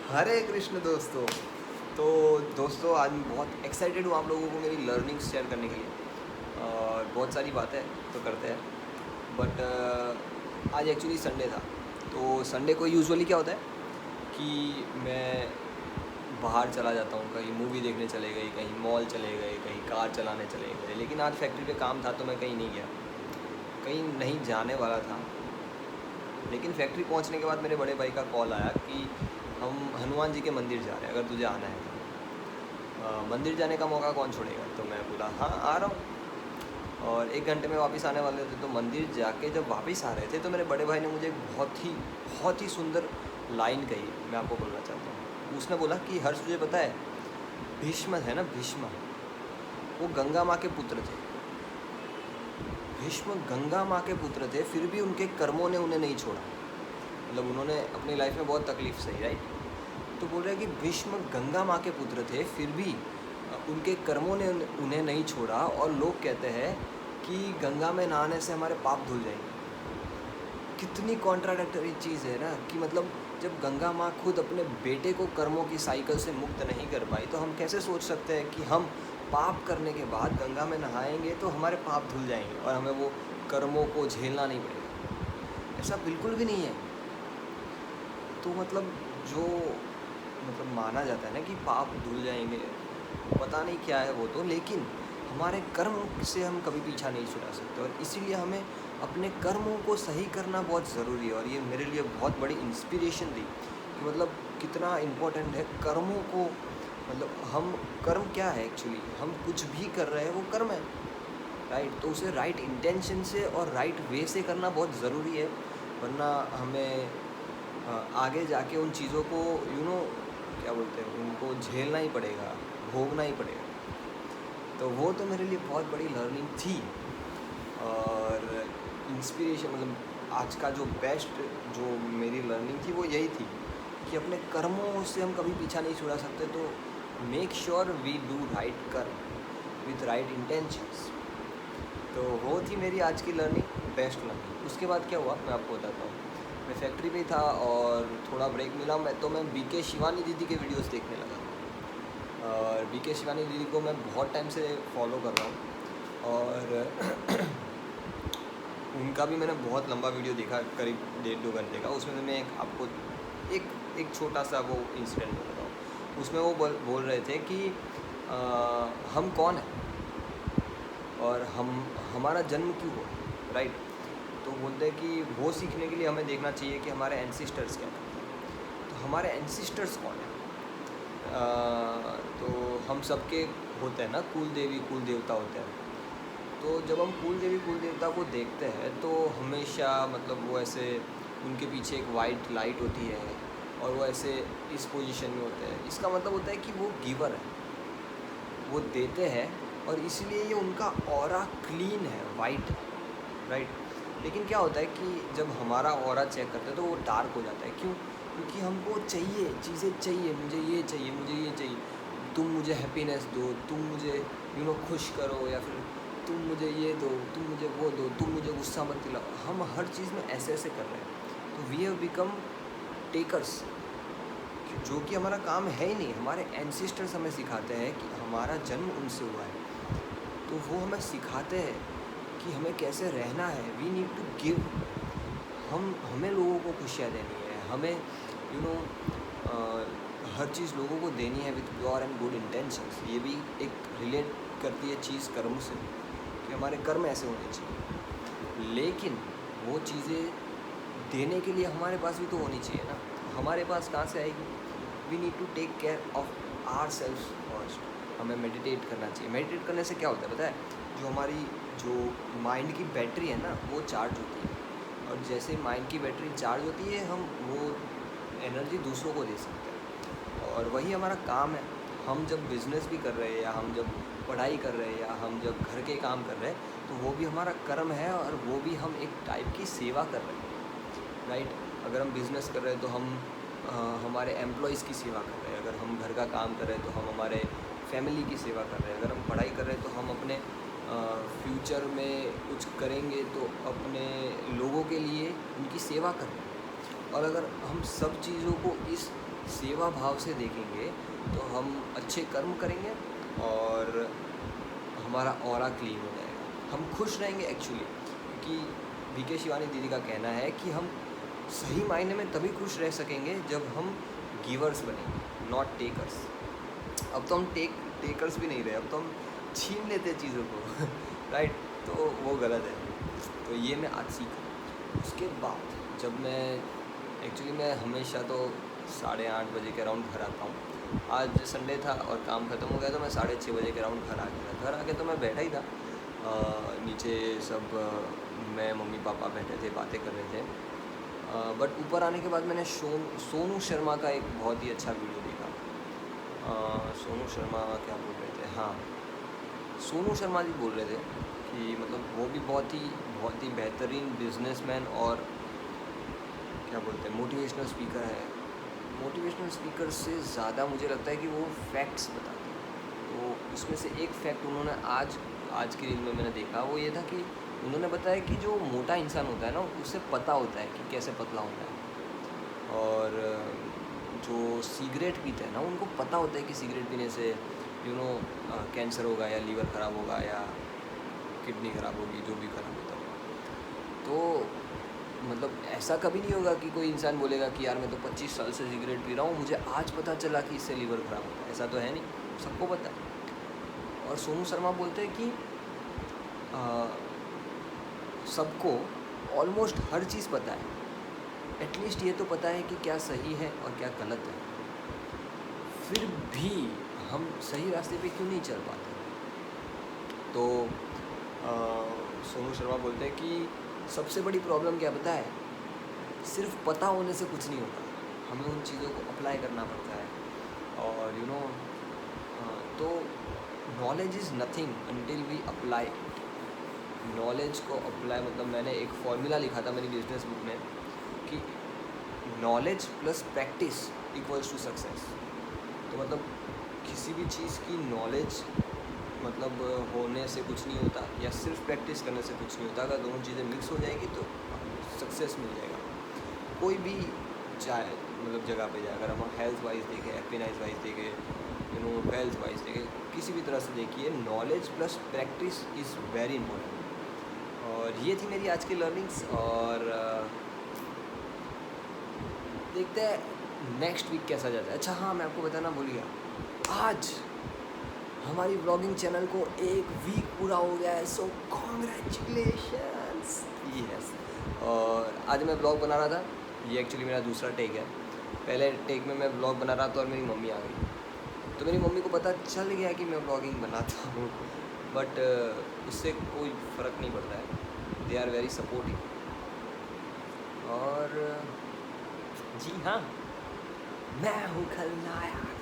हरे कृष्ण दोस्तों। तो दोस्तों, आज मैं बहुत एक्साइटेड हूँ आप लोगों को मेरी लर्निंग्स शेयर करने के लिए। और बहुत सारी बातें तो करते हैं, बट आज एक्चुअली संडे था। तो संडे को यूजुअली क्या होता है कि मैं बाहर चला जाता हूँ, कहीं मूवी देखने चले गए, कहीं मॉल चले गए, कहीं कार चलाने चले गए। लेकिन आज फैक्ट्री पे काम था तो मैं कहीं नहीं गया, कहीं नहीं जाने वाला था। लेकिन फैक्ट्री पहुँचने के बाद मेरे बड़े भाई का कॉल आया कि हम हनुमान जी के मंदिर जा रहे हैं, अगर तुझे आना है तो। मंदिर जाने का मौका कौन छोड़ेगा। तो मैं बोला हाँ, आ रहा हूँ। और 1 घंटे में वापस आने वाले थे। तो मंदिर जाके जब वापस आ रहे थे तो मेरे बड़े भाई ने मुझे एक बहुत ही सुंदर लाइन कही, मैं आपको बोलना चाहता हूँ। उसने बोला कि हर्ष, तुझे पता है भीष्म है ना, भीष्म, वो गंगा माँ के पुत्र थे। भीष्म गंगा माँ के पुत्र थे, फिर भी उनके कर्मों ने उन्हें नहीं छोड़ा। मतलब उन्होंने अपनी लाइफ में बहुत तकलीफ सही, राइट। तो बोल रहे हैं कि भीष्म गंगा माँ के पुत्र थे, फिर भी उनके कर्मों ने उन्हें नहीं छोड़ा। और लोग कहते हैं कि गंगा में नहाने से हमारे पाप धुल जाएंगे। कितनी कॉन्ट्राडिक्टरी चीज़ है ना, कि मतलब जब गंगा माँ खुद अपने बेटे को कर्मों की साइकिल से मुक्त नहीं कर पाई, तो हम कैसे सोच सकते हैं कि हम पाप करने के बाद गंगा में नहाएंगे तो हमारे पाप धुल जाएंगे और हमें वो कर्मों को झेलना नहीं पड़ेगा। ऐसा बिल्कुल भी नहीं है। तो मतलब जो माना जाता है ना कि पाप धुल जाएंगे, पता नहीं क्या है वो तो, लेकिन हमारे कर्म से हम कभी पीछा नहीं छुड़ा सकते। और इसीलिए हमें अपने कर्मों को सही करना बहुत ज़रूरी है। और ये मेरे लिए बहुत बड़ी इंस्पिरेशन थी कि मतलब कितना इम्पोर्टेंट है कर्मों को। मतलब हम कर्म क्या है एक्चुअली, हम कुछ भी कर रहे हैं वो कर्म है, राइट। तो उसे राइट इंटेंशन से और राइट वे से करना बहुत ज़रूरी है, वरना हमें आगे जाके उन चीज़ों को क्या बोलते हैं, उनको झेलना ही पड़ेगा, भोगना ही पड़ेगा। तो वो तो मेरे लिए बहुत बड़ी लर्निंग थी। और इंस्पिरेशन, मतलब आज का जो बेस्ट जो मेरी लर्निंग थी वो यही थी कि अपने कर्मों से हम कभी पीछा नहीं छुड़ा सकते। तो make sure we do right karma with right intentions. तो वो थी मेरी आज की लर्निंग, बेस्ट लर्निंग। उसके बाद क्या हुआ मैं आपको बताता हूँ। मैं फैक्ट्री पे ही था और थोड़ा ब्रेक मिला, मैं बीके शिवानी दीदी के वीडियोस देखने लगा। और बीके शिवानी दीदी को मैं बहुत टाइम से फॉलो कर रहा हूँ। और उनका भी मैंने बहुत लंबा वीडियो देखा, करीब 1.5-2 घंटे का। उसमें मैं आपको एक छोटा सा वो इंसिडेंट बताता हूँ। उसमें वो बोल रहे थे कि हम कौन हैं और हमारा जन्म क्यों हुआ, राइट। तो बोलते हैं कि वो सीखने के लिए हमें देखना चाहिए कि हमारे एंसिस्टर्स क्या करते हैं। तो हमारे एंसिस्टर्स कौन है, तो हम सबके होते हैं ना, कुल देवी कुल देवता होते हैं। तो जब हम कुल देवी कुल देवता को देखते हैं तो हमेशा मतलब वो ऐसे, उनके पीछे एक वाइट लाइट होती है और वो ऐसे इस पोजीशन में होते हैं। इसका मतलब होता है कि वो गिवर है, वो देते हैं, और इसलिए ये उनका ऑरा क्लीन है, वाइट, राइट। लेकिन क्या होता है कि जब हमारा ऑरा चेक करते हैं तो वो डार्क हो जाता है। क्यों? क्योंकि हमको चाहिए, चीज़ें चाहिए, मुझे ये चाहिए, मुझे ये चाहिए, तुम मुझे हैप्पीनेस दो, तुम मुझे खुश करो, या फिर तुम मुझे ये दो, तुम मुझे वो दो, तुम मुझे गुस्सा मत दिलाओ। हम हर चीज़ में ऐसे ऐसे कर रहे हैं। तो वी हैव बिकम टेकर्स, जो कि हमारा काम है ही नहीं। हमारे एंसिस्टर्स हमें सिखाते हैं कि हमारा जन्म उनसे हुआ है, तो वो हमें सिखाते हैं कि हमें कैसे रहना है। We need to give. हमें लोगों को खुशियाँ देनी है, हमें हर चीज़ लोगों को देनी है with pure and good intentions. ये भी एक रिलेट करती है चीज़ कर्म से, कि हमारे कर्म ऐसे होने चाहिए। लेकिन वो चीज़ें देने के लिए हमारे पास भी तो होनी चाहिए ना। हमारे पास कहाँ से आएगी? We need to take care of our self first. हमें मेडिटेट करना चाहिए। मेडिटेट करने से क्या होता है पता है? जो हमारी जो माइंड की बैटरी है ना, वो चार्ज होती है। और जैसे माइंड की बैटरी चार्ज होती है, हम वो एनर्जी दूसरों को दे सकते हैं। और वही हमारा काम है। हम जब बिज़नेस भी कर रहे हैं, या हम जब पढ़ाई कर रहे हैं, या हम जब घर के काम कर रहे हैं, तो वो भी हमारा कर्म है, और वो भी हम एक टाइप की सेवा कर रहे हैं, राइट। अगर हम बिज़नेस कर रहे हैं तो हम हमारे एम्प्लॉयज़ की सेवा कर रहे हैं। अगर हम घर का काम कर रहे हैं तो हम हमारे फैमिली की सेवा कर रहे हैं। अगर हम पढ़ाई कर रहे हैं तो हम अपने फ्यूचर में कुछ करेंगे तो अपने लोगों के लिए उनकी सेवा कर रहे हैं। और अगर हम सब चीज़ों को इस सेवा भाव से देखेंगे तो हम अच्छे कर्म करेंगे और हमारा ऑरा क्लीन हो जाएगा, हम खुश रहेंगे एक्चुअली। क्योंकि बीके शिवानी दीदी का कहना है कि हम सही मायने में तभी खुश रह सकेंगे जब हम गिवर्स बनेंगे, नॉट टेकर्स। अब तो हम टेकर्स भी नहीं रहे, अब तो हम छीन लेते हैं चीज़ों को राइट, तो वो गलत है। तो ये मैं आज सीखा। उसके बाद जब मैं हमेशा तो 8:30 बजे के अराउंड घर आता हूँ। आज संडे था और काम ख़त्म हो गया तो मैं 6:30 बजे के अराउंड घर आ गया था। घर आके तो मैं बैठा ही था, नीचे सब मैं मम्मी पापा बैठे थे, बातें कर रहे थे। बट ऊपर आने के बाद मैंने सोनू शर्मा का एक बहुत ही अच्छा वीडियो देखा। सोनू शर्मा क्या बोल रहे थे, हाँ सोनू शर्मा जी बोल रहे थे कि मतलब वो भी बहुत ही बेहतरीन बिजनेसमैन और क्या बोलते हैं मोटिवेशनल स्पीकर है। मोटिवेशनल स्पीकर से ज़्यादा मुझे लगता है कि वो फैक्ट्स बताते हैं। तो इसमें से एक फैक्ट उन्होंने आज की रील में मैंने देखा, वो ये था कि उन्होंने बताया कि जो मोटा इंसान होता है ना, उसे पता होता है कि कैसे पतला होना है। और जो सिगरेट पीते हैं ना, उनको पता होता है कि सिगरेट पीने से कैंसर होगा या लीवर ख़राब होगा या किडनी ख़राब होगी, जो भी ख़राब होता होगा। तो मतलब ऐसा कभी नहीं होगा कि कोई इंसान बोलेगा कि यार मैं तो 25 साल से सिगरेट पी रहा हूँ, मुझे आज पता चला कि इससे लीवर ख़राब होता है। ऐसा तो है नहीं, सबको पता है। और सोनू शर्मा बोलते हैं कि सबको ऑलमोस्ट हर चीज़ पता है, एटलीस्ट ये तो पता है कि क्या सही है और क्या गलत है। फिर भी हम सही रास्ते पे क्यों नहीं चल पाते? तो सोनू शर्मा बोलते हैं कि सबसे बड़ी प्रॉब्लम क्या पता है, सिर्फ पता होने से कुछ नहीं होता, हमें उन चीज़ों को अप्लाई करना पड़ता है। और तो knowledge is nothing until we apply. Knowledge को अप्लाई मतलब मैंने एक फॉर्मूला लिखा था मेरी बिजनेस बुक में कि knowledge plus practice equals to success. तो मतलब किसी भी चीज़ की नॉलेज मतलब होने से कुछ नहीं होता या सिर्फ प्रैक्टिस करने से कुछ नहीं होता। अगर दोनों चीज़ें मिक्स हो जाएगी तो सक्सेस मिल जाएगा। कोई भी चाहे मतलब जगह पे जाए, अगर हम हेल्थ वाइज देखें, हैप्पीनेस वाइज देखें, वेल्थ वाइज देखें, किसी भी तरह से देखिए, knowledge plus practice is very important. और ये थी मेरी आज की लर्निंग्स। और देखते हैं नेक्स्ट वीक कैसा जाता है। अच्छा हाँ, मैं आपको बताना भूल गया, आज हमारी व्लॉगिंग चैनल को 1 वीक पूरा हो गया है, सो कॉन्ग्रेचुलेशंस। यस, और आज मैं व्लॉग बना रहा था, ये एक्चुअली मेरा दूसरा टेक है। पहले टेक में मैं व्लॉग बना रहा था और मेरी मम्मी आ गई, तो मेरी मम्मी को पता चल गया कि मैं व्लॉगिंग बनाता हूँ, बट उससे कोई फ़र्क नहीं पड़ता है। They are very supportive. और जी हाँ, मैं हूँ खलनायक।